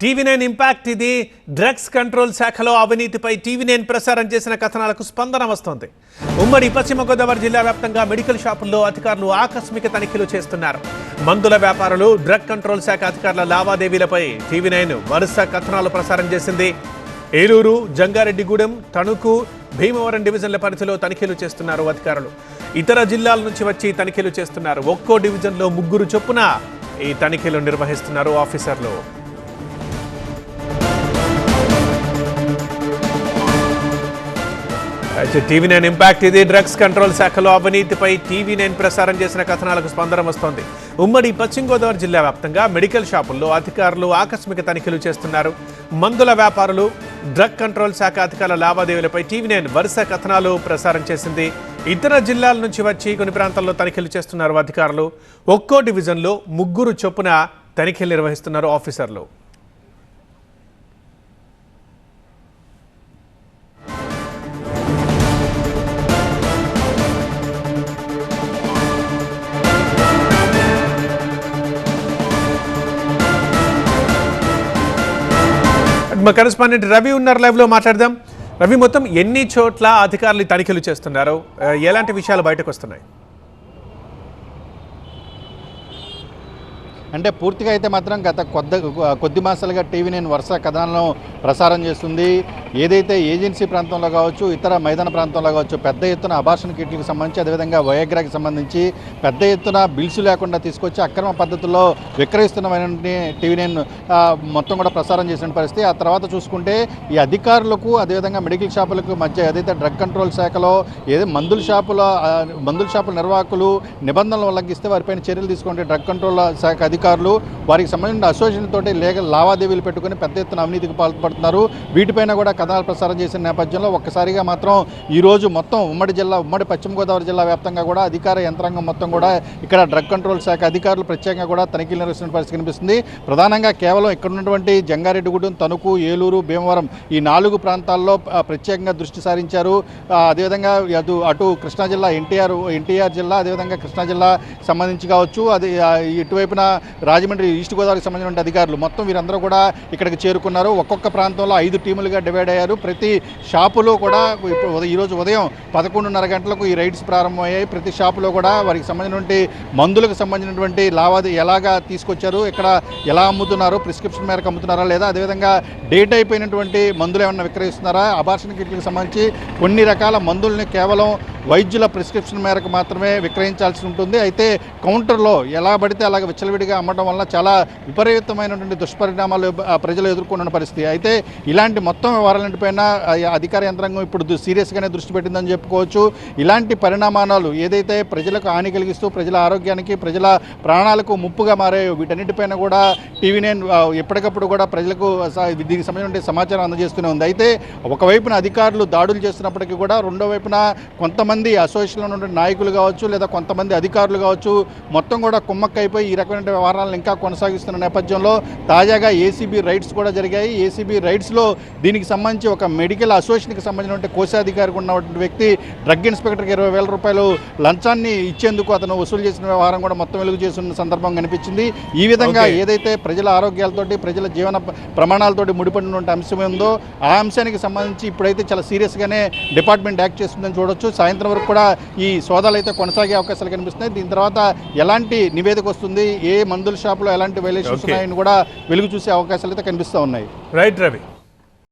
TV9 impact ఇది drugs control శాఖలో అవినీతిపై టీవీ9 ప్రసారం చేసిన కథనాలకు స్పందన వస్తోంది. ఉమ్మడి పశ్చిమ గోదావరి జిల్లా వ్యాప్తంగా మెడికల్ షాపుల్లో అధికారులు ఆకస్మిక తనిఖీలు చేస్తున్నారు. మందుల వ్యాపారులు, డ్రగ్ కంట్రోల్ శాఖ అధికారుల లావాదేవీలపై టీవీ9 వరుస కథనాలు ప్రసారం చేసింది. ఏలూరు, జంగారెడ్డిగూడెం, తణుకు, భీమవరం డివిజన్ల పరిధిలో తనిఖీలు చేస్తున్నారు అధికారులు. ఇతర జిల్లాల నుంచి వచ్చి తనిఖీలు చేస్తున్నారు. ఒక్కో డివిజన్లో 3 చొప్పున ఈ తనిఖీలు నిర్వహిస్తున్నారు ఆఫీసర్లు. టీవీ9 ఇంపాక్ట్ ఇది డ్రగ్స్ కంట్రోల్ శాఖలో అవినీతిపై టీవీ9 ప్రసారం చేసిన కథనాలకు స్పందన వస్తోంది. ఉమ్మడి పశ్చిమ గోదావరి జిల్లా వ్యాప్తంగా మెడికల్ షాపుల్లో అధికారులు ఆకస్మిక తనిఖీలు చేస్తున్నారు. మందుల వ్యాపారులు, డ్రగ్ కంట్రోల్ శాఖ అధికారుల లావాదేవీలపై టీవీ9 వరుస కథనాలు ప్రసారం చేసింది. ఇతర జిల్లాల నుంచి వచ్చి కొన్ని ప్రాంతాల్లో తనిఖీలు చేస్తున్నారు అధికారులు. ఒక్కో డివిజన్లో 3 చొప్పున తనిఖీలు నిర్వహిస్తున్నారు ఆఫీసర్లు. మా కరెస్పాండెంట్ రవి ఉన్నారు, లైవ్ లో మాట్లాడదాం. రవి, మొత్తం ఎన్ని చోట్ల అధికారులు తనిఖీలు చేస్తున్నారు, ఎలాంటి విషయాలు బయటకు వస్తున్నాయి? అంటే పూర్తిగా అయితే మాత్రం గత కొద్ది మాసాలుగా టీవీ9 వరుస కథనాలను ప్రసారం చేస్తుంది. ఏదైతే ఏజెన్సీ ప్రాంతంలో కావచ్చు, ఇతర మైదాన ప్రాంతంలో కావచ్చు, పెద్ద ఎత్తున అబార్షన్ కిట్లకు సంబంధించి, అదేవిధంగా వయాగ్రాకి సంబంధించి పెద్ద ఎత్తున బిల్స్ లేకుండా తీసుకొచ్చి అక్రమ పద్ధతుల్లో విక్రయిస్తున్నటువంటి టీవీ9 మొత్తం కూడా ప్రసారం చేసిన పరిస్థితి. ఆ తర్వాత చూసుకుంటే ఈ అధికారులకు, అదేవిధంగా మెడికల్ షాపులకు మధ్య ఏదైతే డ్రగ్ కంట్రోల్ శాఖలో మందుల షాపుల నిర్వాహకులు నిబంధనలు ఉల్లంఘిస్తే వారిపైన చర్యలు తీసుకుంటే డ్రగ్ కంట్రోల్ శాఖ అధికారులు వారికి సంబంధించిన అసోసియేషన్ తోటి లావాదేవీలు పెట్టుకుని పెద్ద ఎత్తున అవినీతికి పాల్పడుతున్నారు. వీటిపైన కూడా కథనాలు ప్రసారం చేసిన నేపథ్యంలో ఒక్కసారిగా మాత్రం ఈరోజు మొత్తం ఉమ్మడి పశ్చిమ గోదావరి జిల్లా వ్యాప్తంగా కూడా అధికార యంత్రాంగం మొత్తం కూడా ఇక్కడ డ్రగ్ కంట్రోల్ శాఖ అధికారులు ప్రత్యేకంగా కూడా తనిఖీలు నిర్వహిస్తున్న పరిస్థితి కనిపిస్తుంది. ప్రధానంగా కేవలం ఇక్కడ ఉన్నటువంటి జంగారెడ్డిగూడెం, తణుకు, ఏలూరు, భీమవరం ఈ 4 ప్రాంతాల్లో ప్రత్యేకంగా దృష్టి సారించారు. అదేవిధంగా అటు కృష్ణా జిల్లా ఎన్టీఆర్ జిల్లా, అదేవిధంగా కృష్ణా జిల్లా సంబంధించి కావచ్చు, అది ఇటువైపున రాజమండ్రి, ఈస్ట్ గోదావరికి సంబంధించిన అధికారులు మొత్తం వీరందరూ కూడా ఇక్కడికి చేరుకున్నారు. ఒక్కొక్క ప్రాంతంలో 5 టీములుగా డివైడ్ అయ్యారు. ప్రతి షాపులో కూడా ఈరోజు ఉదయం 11:30 గంటలకు ఈ రైడ్స్ ప్రారంభమయ్యాయి. ప్రతి షాపులో కూడా వారికి సంబంధించినటువంటి మందులకు సంబంధించినటువంటి ఎలాగా తీసుకొచ్చారు, ఇక్కడ ఎలా అమ్ముతున్నారు, ప్రిస్క్రిప్షన్ మేరకు అమ్ముతున్నారా లేదా, అదేవిధంగా డేట్ అయిపోయినటువంటి మందులు ఏమన్నా విక్రయిస్తున్నారా, అబార్షన్ కిట్లకు సంబంధించి కొన్ని రకాల మందుల్ని కేవలం వైద్యుల ప్రిస్క్రిప్షన్ మేరకు మాత్రమే విక్రయించాల్సి ఉంటుంది. అయితే కౌంటర్లో ఎలా పడితే అలాగ విచ్చలవిడిగా అమ్మడం వల్ల చాలా విపరీతమైనటువంటి దుష్పరిణామాలు ప్రజలు ఎదుర్కొన్న పరిస్థితి. అయితే ఇలాంటి మొత్తం వ్యవహారాలపైన అధికార యంత్రాంగం ఇప్పుడు సీరియస్గానే దృష్టి పెట్టిందని చెప్పుకోవచ్చు. ఇలాంటి పరిణామాలు ఏదైతే ప్రజలకు హాని కలిగిస్తూ ప్రజల ఆరోగ్యానికి, ప్రజల ప్రాణాలకు ముప్పుగా మారాయో వీటన్నిటిపైన కూడా టీవీ9 ఎప్పటికప్పుడు కూడా ప్రజలకు దీనికి సంబంధించిన సమాచారం అందజేస్తూనే ఉంది. అయితే ఒకవైపున అధికారులు దాడులు చేస్తున్నప్పటికీ కూడా రెండో వైపున కొంతమంది అసోసియేషన్లో ఉన్నటువంటి నాయకులు కావచ్చు, లేదా కొంతమంది అధికారులు కావచ్చు, మొత్తం కూడా కుమ్మక్కైపోయి ఈ రకమైన వ్యవహారాలను ఇంకా కొనసాగిస్తున్న నేపథ్యంలో తాజాగా ఏసీబీ రైడ్స్ కూడా జరిగాయి. ఏసీబీ రైడ్స్లో దీనికి సంబంధించి ఒక మెడికల్ అసోసియేషన్కి సంబంధించిన కోశాధికారికి ఉన్నటువంటి వ్యక్తి డ్రగ్ ఇన్స్పెక్టర్కి 20,000 రూపాయలు లంచాన్ని ఇచ్చేందుకు అతను వసూలు చేసిన వ్యవహారం కూడా మొత్తం వెలుగు చేస్తున్న సందర్భం కనిపించింది. ఈ విధంగా ఏదైతే ప్రజల ఆరోగ్యాలతోటి, ప్రజల జీవన ప్రమాణాలతోటి ముడిపడినటువంటి అంశం ఉందో ఆ అంశానికి సంబంధించి ఇప్పుడైతే చాలా సీరియస్గానే డిపార్ట్మెంట్ యాక్ట్ చేస్తుందని చూడొచ్చు. సాయంత్రం వరకు కూడా ఈ సోదాలు అయితే కొనసాగే అవకాశాలు కనిపిస్తున్నాయి. దీని తర్వాత ఎలాంటి నివేదిక వస్తుంది, ఏ మందుల షాపులో ఎలాంటి వైలేషన్స్ ఉన్నాయని కూడా వెలుగు చూసే అవకాశాలు అయితే కనిపిస్తూ ఉన్నాయి. రైట్ రవి.